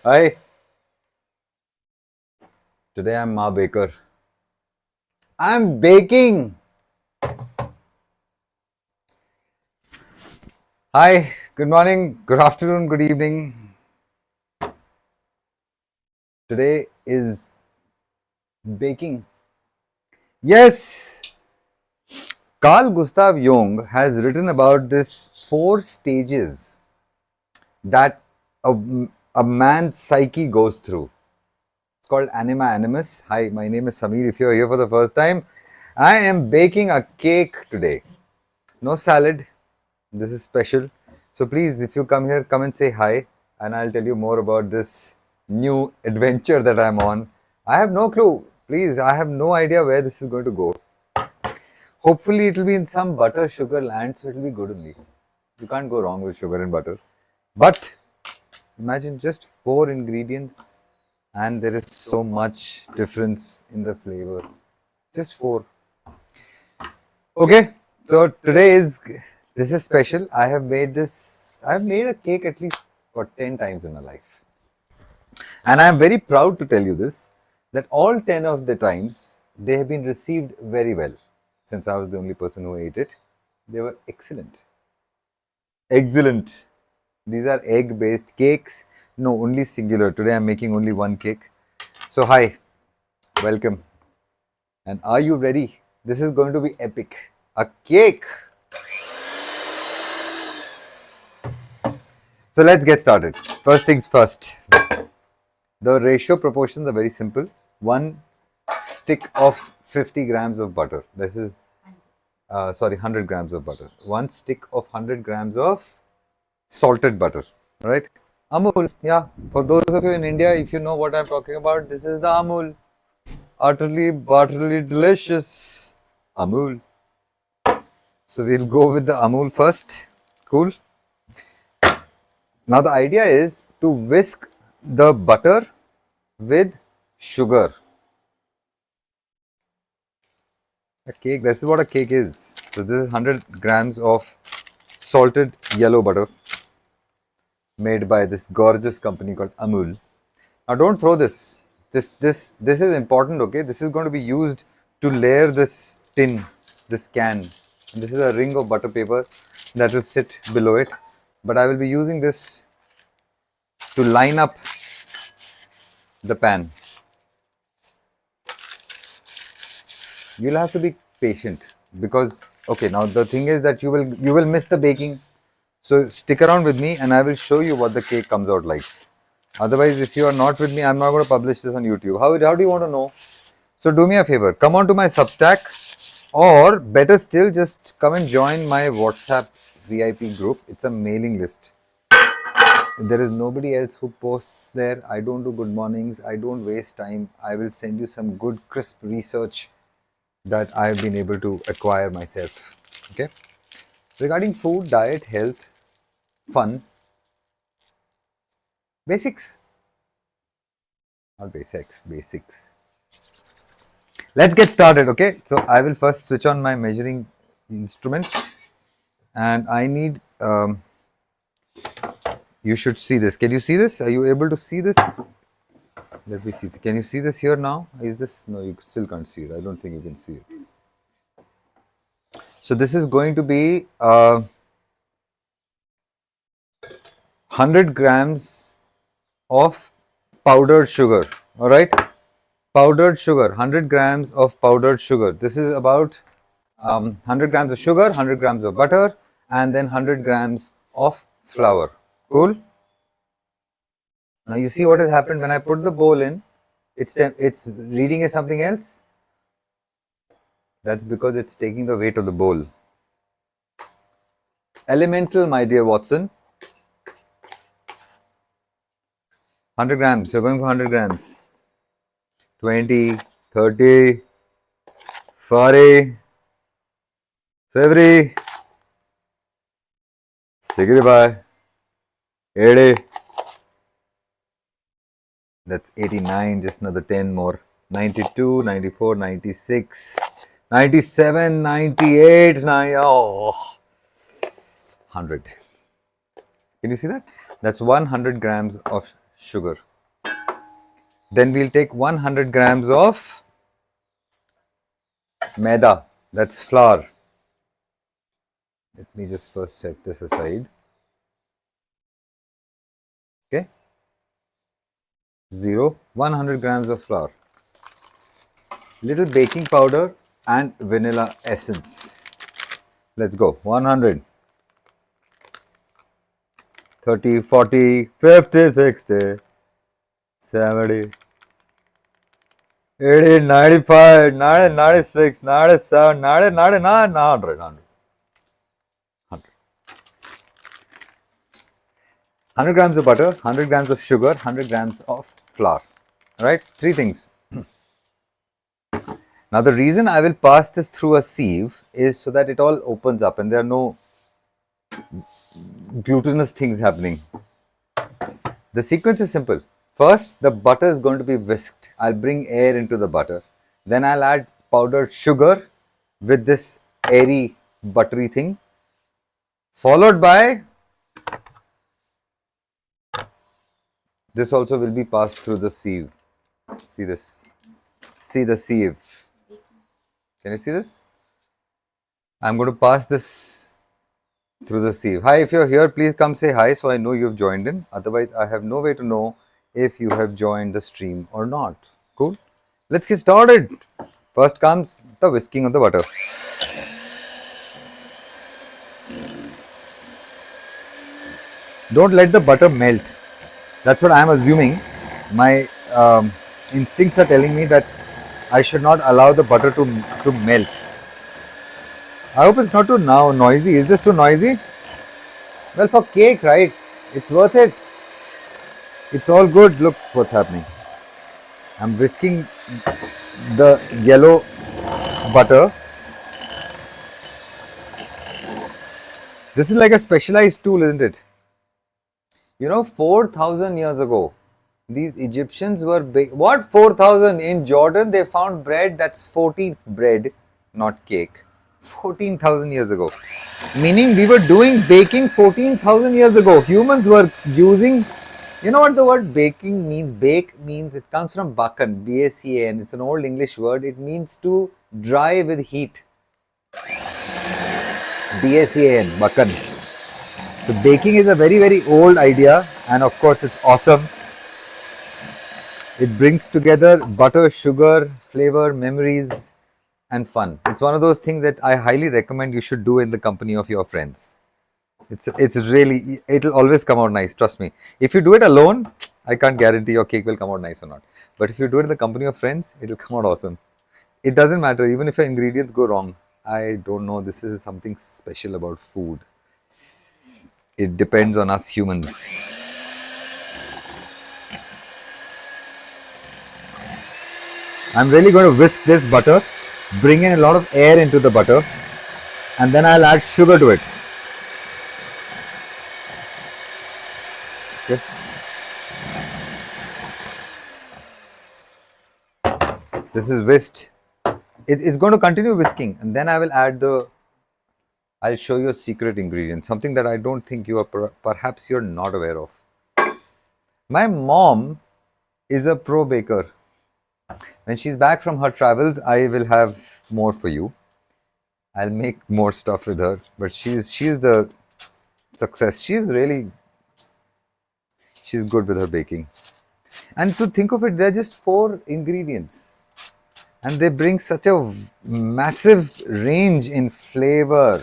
Hi, today I'm Ma Baker. I'm baking. Hi, good morning, good afternoon, good evening. Today is baking. Yes, Carl Gustav Jung has written about this four stages that a, a man's psyche goes through. It's called anima animus. Hi, my name is Samir. If you're here for the first time, I am baking a cake today. No salad. This is special. So please, if you come here, come and say hi, and I'll tell you more about this new adventure that I'm on. I have no clue. Please, I have no idea where this is going to go. Hopefully, it will be in some butter sugar land, so it will be good only. You can't go wrong with sugar and butter. But imagine just four ingredients, and there is so much difference in the flavor. Just four. Okay, so today is this is special. I have made this. I have made a cake at least for 10 times in my life, and I am very proud to tell you this that all 10 of the times they have been received very well. Since I was the only person who ate it, they were excellent. Excellent. These are egg-based cakes. No, only singular. Today I'm making only one cake. So hi, welcome. And are you ready? This is going to be epic. A cake. So let's get started. First things first. The ratio proportions are very simple. One stick of 50 grams of butter. This is, 100 grams of butter. One stick of 100 grams of salted butter. Right? Amul. Yeah. For those of you in India, if you know what I'm talking about, this is the Amul. Utterly, butterly delicious Amul. So we'll go with the Amul first. Cool. Now the idea is to whisk the butter with sugar. A cake, this is what a cake is. So this is 100 grams of salted yellow butter made by this gorgeous company called Amul. Now don't throw this. This is important, okay? This is going to be used to layer this tin, this can. And this is a ring of butter paper that will sit below it. But I will be using this to line up the pan. You'll have to be patient because okay, now the thing is that you will miss the baking. So stick around with me and I will show you what the cake comes out like. Otherwise, if you are not with me, I'm not going to publish this on YouTube. How do you want to know? So do me a favor, come on to my Substack, or better still, just come and join my WhatsApp VIP group. It's a mailing list. There is nobody else who posts there. I don't do good mornings. I don't waste time. I will send you some good crisp research that I've been able to acquire myself. Okay. Regarding food, diet, health, fun, basics. Not basics, basics. Let's get started, okay? So I will first switch on my measuring instrument and I need, you should see this. Can you see this? Are you able to see this? Let me see. Can you see this here now? Is this, no, you still can't see it. I don't think you can see it. So this is going to be 100 grams of powdered sugar, all right? Powdered sugar, 100 grams of powdered sugar. This is about 100 grams of sugar, 100 grams of butter, and then 100 grams of flour. Cool? Now you see what has happened when I put the bowl in, it's reading as something else. That's because it's taking the weight of the bowl. Elemental, my dear Watson. 100 grams, you're going for 100 grams. 20, 30, 40, 50, 65, 80. That's 89, just another 10 more. 92, 94, 96, 97, 98, 100. Can you see that? That's 100 grams of sugar. Then we'll take 100 grams of maida, that's flour. Let me just first set this aside. Okay, 100 grams of flour, little baking powder and vanilla essence. Let's go. 100, 30, 40, 50, 60, 70, 80, 95, 90, 96, 97, 90, 99, 100, 100 grams of butter, 100 grams of sugar, 100 grams of flour. Alright, three things. Now the reason I will pass this through a sieve is so that it all opens up and there are no glutinous things happening. The sequence is simple. First, the butter is going to be whisked. I'll bring air into the butter. Then I'll add powdered sugar with this airy, buttery thing, followed by this also will be passed through the sieve. See this? See the sieve. Can you see this? I'm going to pass this through the sieve. Hi, if you're here, please come say hi so I know you've joined in. Otherwise, I have no way to know if you have joined the stream or not. Cool? Let's get started. First comes the whisking of the butter. Don't let the butter melt. That's what I'm assuming. My instincts are telling me that I should not allow the butter to melt. I hope it's not too now noisy. Is this too noisy? Well, for cake, right? It's worth it. It's all good. Look what's happening. I'm whisking the yellow butter. This is like a specialized tool, isn't it? You know, 4,000 years ago, these Egyptians were big. What 4,000? In Jordan, they found bread that's 14 bread, not cake. 14,000 years ago. Meaning we were doing baking 14,000 years ago. Humans were using, you know what the word baking means? Bake means, it comes from bakan, B-A-C-A-N. It's an old English word. It means to dry with heat. B-A-C-A-N, bakan. So baking is a very, very old idea and of course it's awesome. It brings together butter, sugar, flavor, memories and fun. It's one of those things that I highly recommend you should do in the company of your friends. It's really, it'll always come out nice, trust me. If you do it alone, I can't guarantee your cake will come out nice or not. But if you do it in the company of friends, it'll come out awesome. It doesn't matter, even if your ingredients go wrong. I don't know, this is something special about food. It depends on us humans. I'm really going to whisk this butter, bring in a lot of air into the butter, and then I'll add sugar to it. Okay. This is whisked. It's going to continue whisking, and then I will add I'll show you a secret ingredient, something that I don't think you are, perhaps you're not aware of. My mom is a pro baker. When she's back from her travels, I will have more for you. I'll make more stuff with her, but she's the success. She's good with her baking. And to think of it, there are just 4 ingredients. And they bring such a massive range in flavor.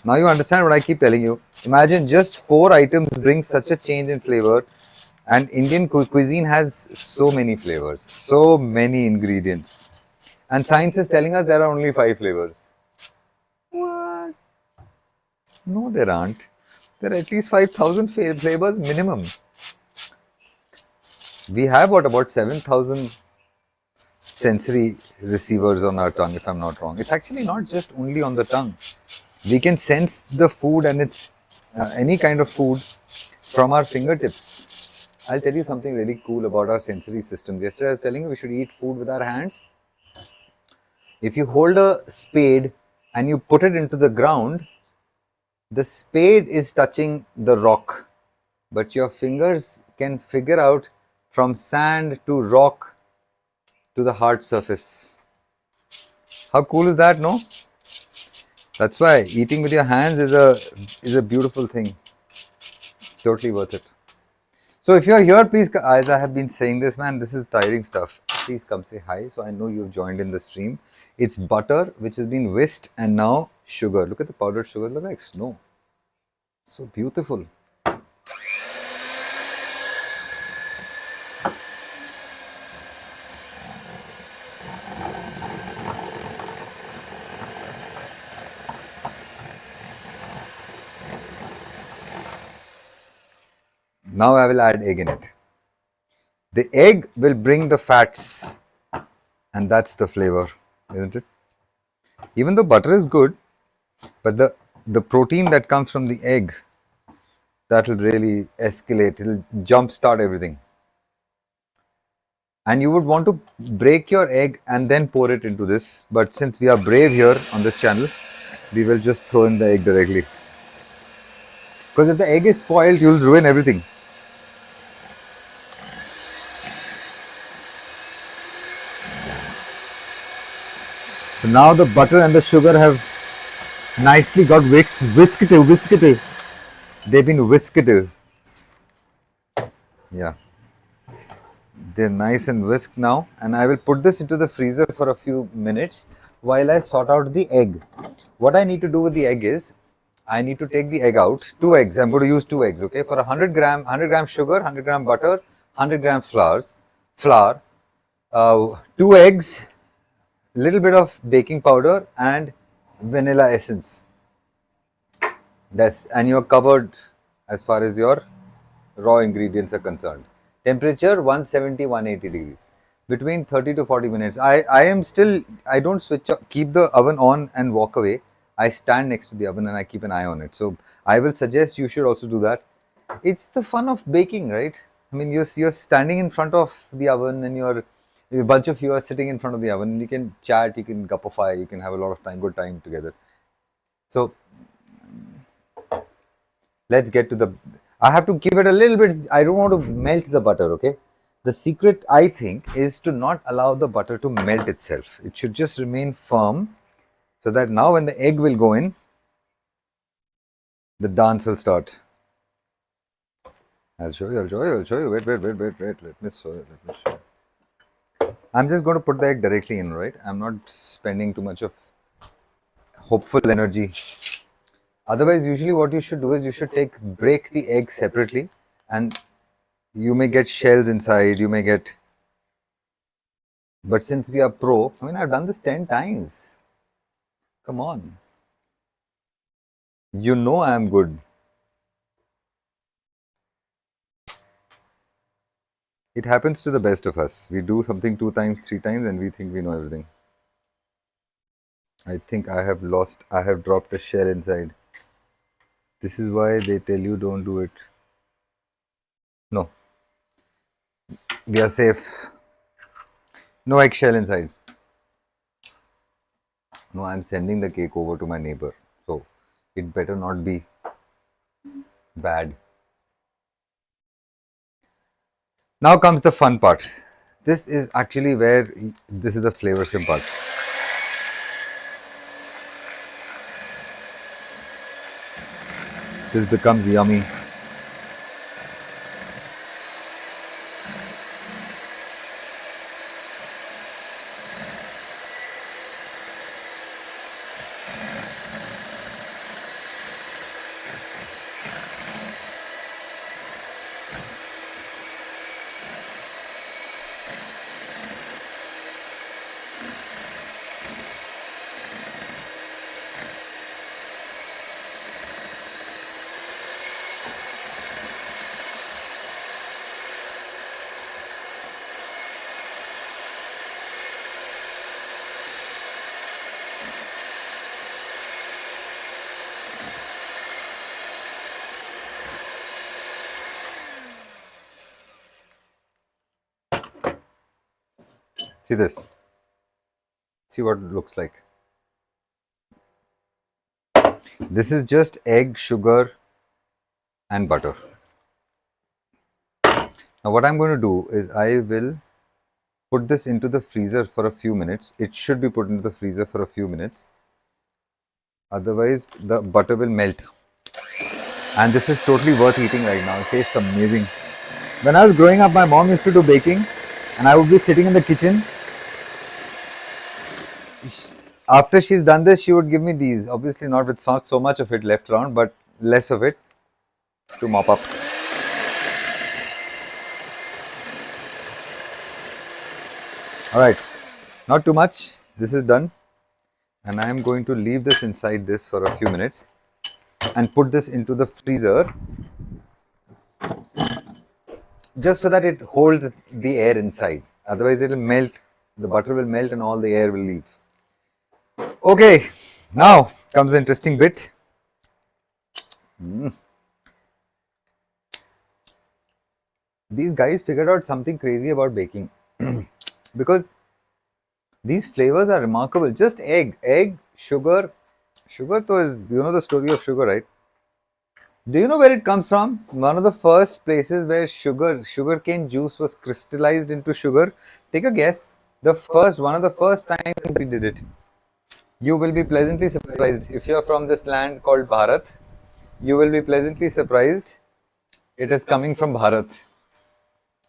Now you understand what I keep telling you. Imagine just 4 items bring such a change in flavor. And Indian cuisine has so many flavors, so many ingredients. And science is telling us there are only 5 flavors. What? No, there aren't. There are at least 5,000 flavors minimum. We have what, about 7,000 sensory receivers on our tongue, if I'm not wrong. It's actually not just only on the tongue. We can sense the food and it's any kind of food from our fingertips. I'll tell you something really cool about our sensory systems. Yesterday I was telling you we should eat food with our hands. If you hold a spade and you put it into the ground, the spade is touching the rock, but your fingers can figure out from sand to rock to the hard surface. How cool is that, no? That's why eating with your hands is a beautiful thing. Totally worth it. So if you're here, please, as I have been saying this, man, this is tiring stuff. Please come say hi. So I know you've joined in the stream. It's butter which has been whisked and now sugar. Look at the powdered sugar, look like snow. So beautiful. Now I will add egg in it. The egg will bring the fats, and that's the flavor, isn't it? Even though butter is good, but the protein that comes from the egg, that will really escalate. It'll jumpstart everything. And you would want to break your egg and then pour it into this. But since we are brave here on this channel, we will just throw in the egg directly. Because if the egg is spoiled, you'll ruin everything. So now the butter and the sugar have nicely got whisked. They've been whisked. Yeah. They're nice and whisked now. And I will put this into the freezer for a few minutes while I sort out the egg. What I need to do with the egg is, I need to take the egg out. 2 eggs. I'm going to use 2 eggs, okay? For 100 gram sugar, 100 gram butter, 100 gram flour, 2 eggs, little bit of baking powder and vanilla essence. And you're covered as far as your raw ingredients are concerned. Temperature 170, 180 degrees. Between 30 to 40 minutes. I don't switch up, keep the oven on and walk away. I stand next to the oven and I keep an eye on it. So I will suggest you should also do that. It's the fun of baking, right? I mean, you're standing in front of the oven and a bunch of you are sitting in front of the oven and you can chat, you can gupify, you can have a lot of good time together. So let's get to I have to give it a little bit, I don't want to melt the butter, okay? The secret, I think, is to not allow the butter to melt itself. It should just remain firm so that now when the egg will go in, the dance will start. I'll show you. Wait. Let me show you. I'm just going to put the egg directly in, right? I'm not spending too much of hopeful energy. Otherwise, usually what you should do is you should break the egg separately and you may get shells inside, you may get... But since we are pro, I mean, I've done this 10 times. Come on. You know I'm good. It happens to the best of us. We do something 2 times, 3 times and we think we know everything. I think I have dropped a shell inside. This is why they tell you don't do it. No. We are safe. No eggshell inside. No, I'm sending the cake over to my neighbor. So it better not be bad. Now comes the fun part. This is actually where this is the flavorsome part. This becomes yummy. See this. See what it looks like. This is just egg, sugar, and butter. Now what I'm going to do is I will put this into the freezer for a few minutes. It should be put into the freezer for a few minutes. Otherwise, the butter will melt. And this is totally worth eating right now. It tastes amazing. When I was growing up, my mom used to do baking, and I would be sitting in the kitchen. After she's done this, she would give me these. Obviously, not with so much of it left around, but less of it to mop up. Alright, not too much. This is done. And I am going to leave this inside this for a few minutes and put this into the freezer just so that it holds the air inside. Otherwise, it will melt, the butter will melt and all the air will leave. Okay, now comes the interesting bit. These guys figured out something crazy about baking because these flavors are remarkable. Just egg, sugar. Sugar though is, you know the story of sugar, right? Do you know where it comes from? One of the first places where sugarcane juice was crystallized into sugar. Take a guess. One of the first times we did it. You will be pleasantly surprised. If you are from this land called Bharat, you will be pleasantly surprised. It is coming from Bharat.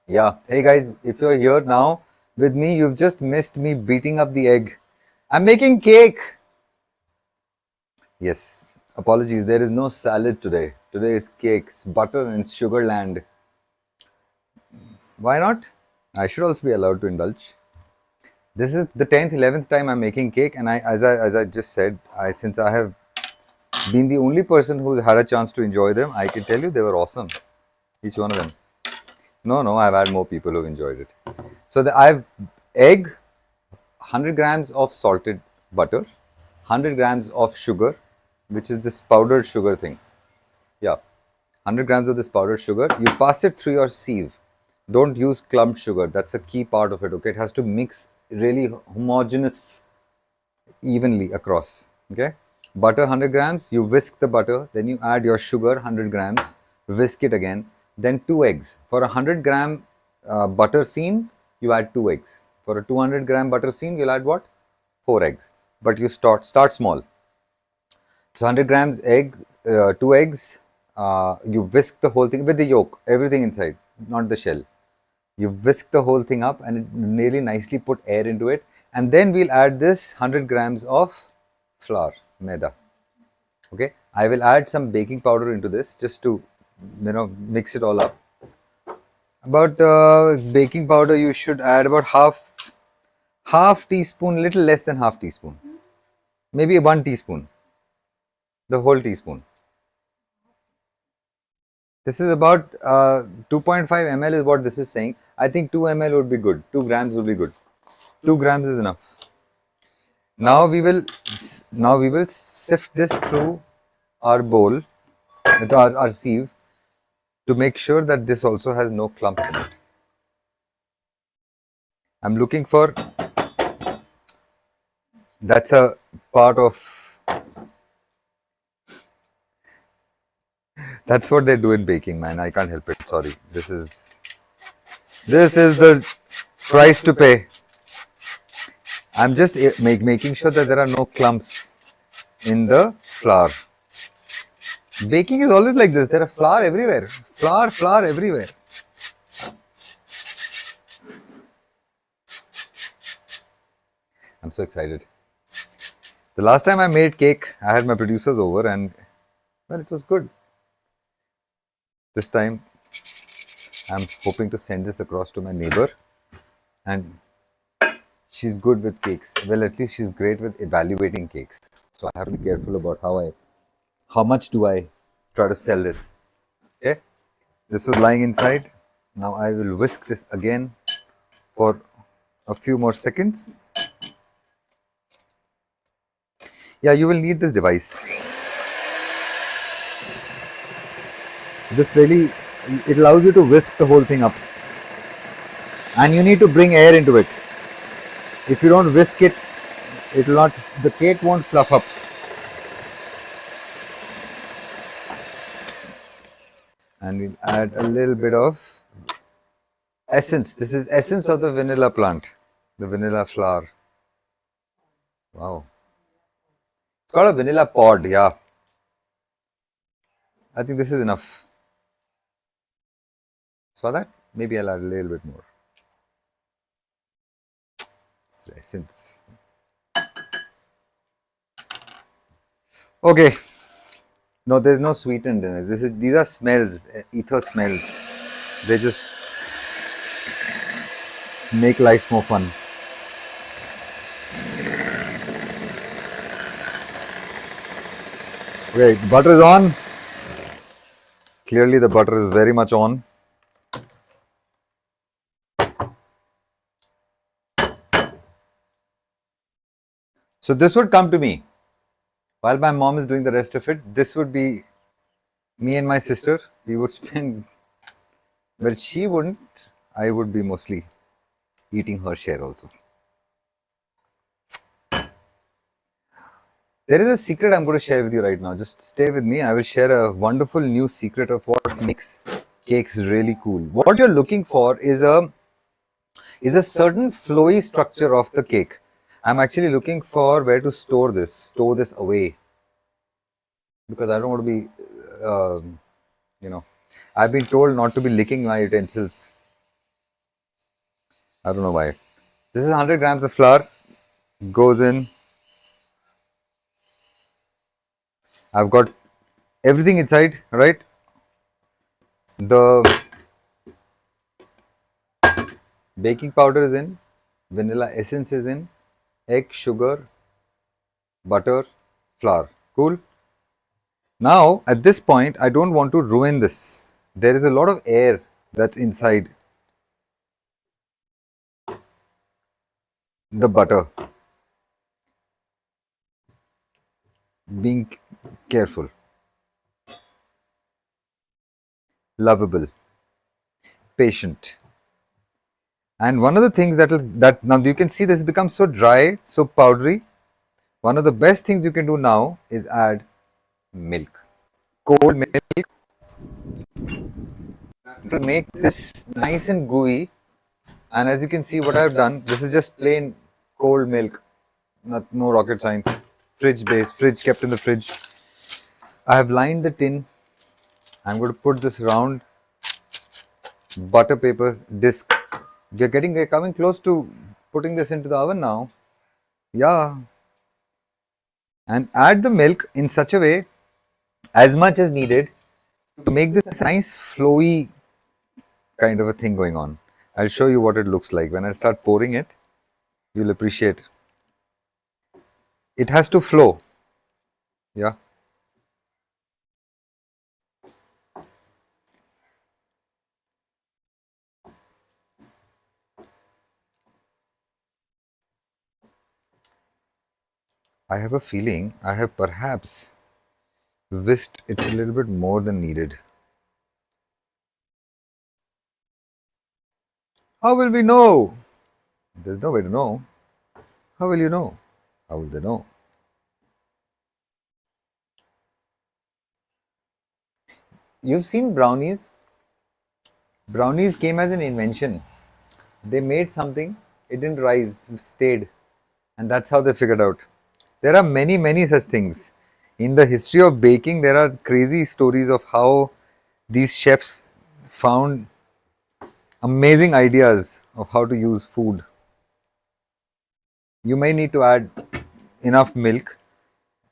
Yeah. Hey guys, if you're here now with me, you've just missed me beating up the egg. I'm making cake. Yes. Apologies, there is no salad today. Today is cakes, butter and sugar land. Why not? I should also be allowed to indulge. This is the 10th, 11th time I'm making cake, and as I just said, since I have been the only person who's had a chance to enjoy them, I can tell you they were awesome. Each one of them. No, I've had more people who've enjoyed it. So I've egg, 100 grams of salted butter, 100 grams of sugar, which is this powdered sugar thing. Yeah, 100 grams of this powdered sugar. You pass it through your sieve. Don't use clumped sugar. That's a key part of it. Okay, it has to mix really homogeneous evenly across. Okay, butter 100 grams. You whisk the butter. Then you add your sugar 100 grams. Whisk it again. Then 2 eggs. For a 100 gram butter scene, you add 2 eggs. For a 200 gram butter scene, you'll add what? 4 eggs. But you start small. So 100 grams eggs, 2 eggs. You whisk the whole thing with the yolk, everything inside, not the shell. You whisk the whole thing up and it really nicely put air into it. And then we'll add this 100 grams of flour, maida. Okay, I will add some baking powder into this just to, mix it all up. About baking powder, you should add about half teaspoon, little less than half teaspoon, maybe 1 teaspoon, the whole teaspoon. This is about 2.5 ml is what this is saying. I think 2 ml would be good. 2 grams would be good. 2 grams is enough. Now we will sift this through our bowl, our sieve, to make sure that this also has no clumps in it. I'm looking for, that's a part of, that's what they do in baking, man. I can't help it. Sorry. This is the price to pay. I'm just making sure that there are no clumps in the flour. Baking is always like this. There are flour everywhere. Flour everywhere. I'm so excited. The last time I made cake, I had my producers over and, well, it was good. This time, I'm hoping to send this across to my neighbor, and she's good with cakes. Well, at least she's great with evaluating cakes. So I have to be careful about how much do I try to sell this. Okay, this was lying inside. Now I will whisk this again for a few more seconds. Yeah, you will need this device. This really, it allows you to whisk the whole thing up. And you need to bring air into it. If you don't whisk it, it will not, the cake won't fluff up. And we'll add a little bit of Essence. This is essence of the vanilla plant, the vanilla flower. Wow. It's called a vanilla pod. Yeah. I think this is enough. Saw that? Maybe I'll add a little bit more. It's essence. Okay. No, there's no sweetened in it. These are smells, ether smells. They just make life more fun. Okay, butter is on. Clearly the butter is very much on. So this would come to me. While my mom is doing the rest of it, this would be me and my sister. We would spend, well, she wouldn't. I would be mostly eating her share also. There is a secret I'm going to share with you right now. Just stay with me. I will share a wonderful new secret of what makes cakes really cool. What you're looking for is a certain flowy structure of the cake. I'm actually looking for where to store this away, because I don't want to be, I've been told not to be licking my utensils. I don't know why. This is 100 grams of flour, goes in. I've got everything inside, right? The baking powder is in, vanilla essence is in, egg, sugar, butter, flour. Cool. Now, at this point, I don't want to ruin this. There is a lot of air that's inside the butter. Being careful, lovable, patient. And one of the things that now you can see this becomes so dry, so powdery. One of the best things you can do now is add milk, cold milk, to make this nice and gooey. And as you can see, what I've done, this is just plain cold milk, no rocket science, fridge kept in the fridge. I have lined the tin. I'm going to put this round butter paper disc. We're coming close to putting this into the oven now. Yeah. And add the milk in such a way, as much as needed, to make this nice flowy kind of a thing going on. I'll show you what it looks like. When I start pouring it, you'll appreciate. It has to flow. Yeah. I have a feeling I have perhaps whisked it a little bit more than needed. How will we know? There's no way to know. How will you know? How will they know? You've seen brownies. Brownies came as an invention. They made something, it didn't rise, it stayed. And that's how they figured out. There are many, many such things. In the history of baking, there are crazy stories of how these chefs found amazing ideas of how to use food. You may need to add enough milk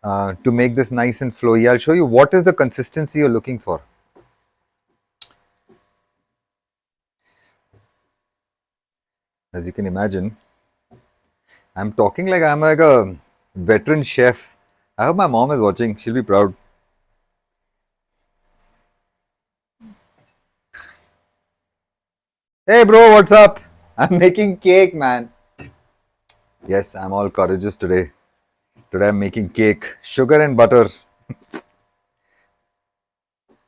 to make this nice and flowy. I'll show you what is the consistency you're looking for. As you can imagine, I'm talking like I'm like a veteran chef. I hope my mom is watching. She'll be proud. Hey bro, what's up? I'm making cake, man. Yes, I'm all courageous today. Today I'm making cake. Sugar and butter.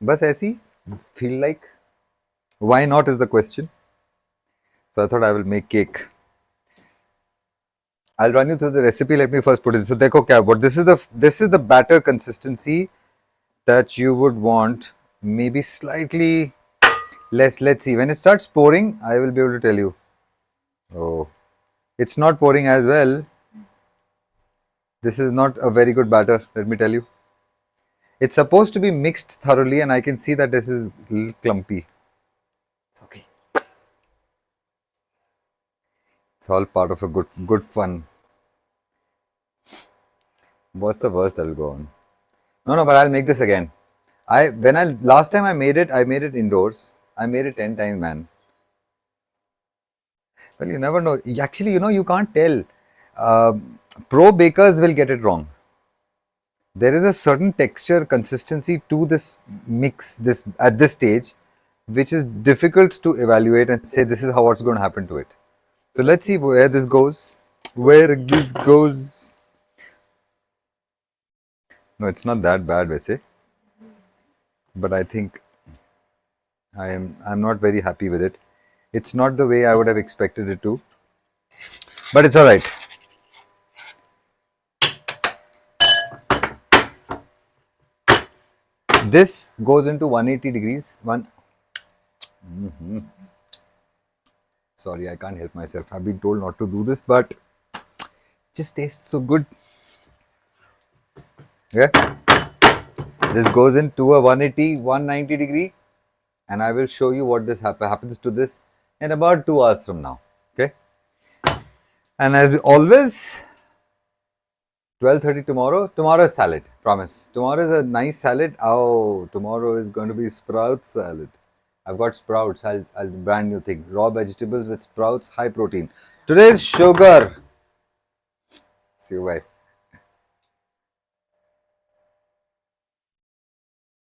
Bas aisi, feel like. Why not is the question. So I thought I will make cake. I'll run you through the recipe. Let me first put it. So dekho kya, but this is the batter consistency that you would want, maybe slightly Let's see. When it starts pouring, I will be able to tell you. Oh, it's not pouring as well. This is not a very good batter, let me tell you. It's supposed to be mixed thoroughly, and I can see that this is a little clumpy. It's okay. It's all part of a good fun. What's the worst that will go on? No, but I'll make this again. Last time I made it indoors. I made it 10 times, man. Well, you never know. Actually, you can't tell. Pro bakers will get it wrong. There is a certain texture consistency to this mix this at this stage, which is difficult to evaluate and say this is how what's going to happen to it. So let's see where this goes. Where this goes. No, it's not that bad, Vese. But I think I'm not very happy with it. It's not the way I would have expected it to. But it's alright. This goes into 180 degrees. Sorry, I can't help myself. I've been told not to do this, but it just tastes so good. Yeah. This goes into a 180, 190 degrees, and I will show you what this happens to this in about 2 hours from now. Okay. And as always, 12:30 tomorrow. Tomorrow is salad. Promise. Tomorrow is a nice salad. Oh, tomorrow is going to be sprout salad. I've got sprouts. I'll brand new thing. Raw vegetables with sprouts, high protein. Today's sugar. See you. Bye.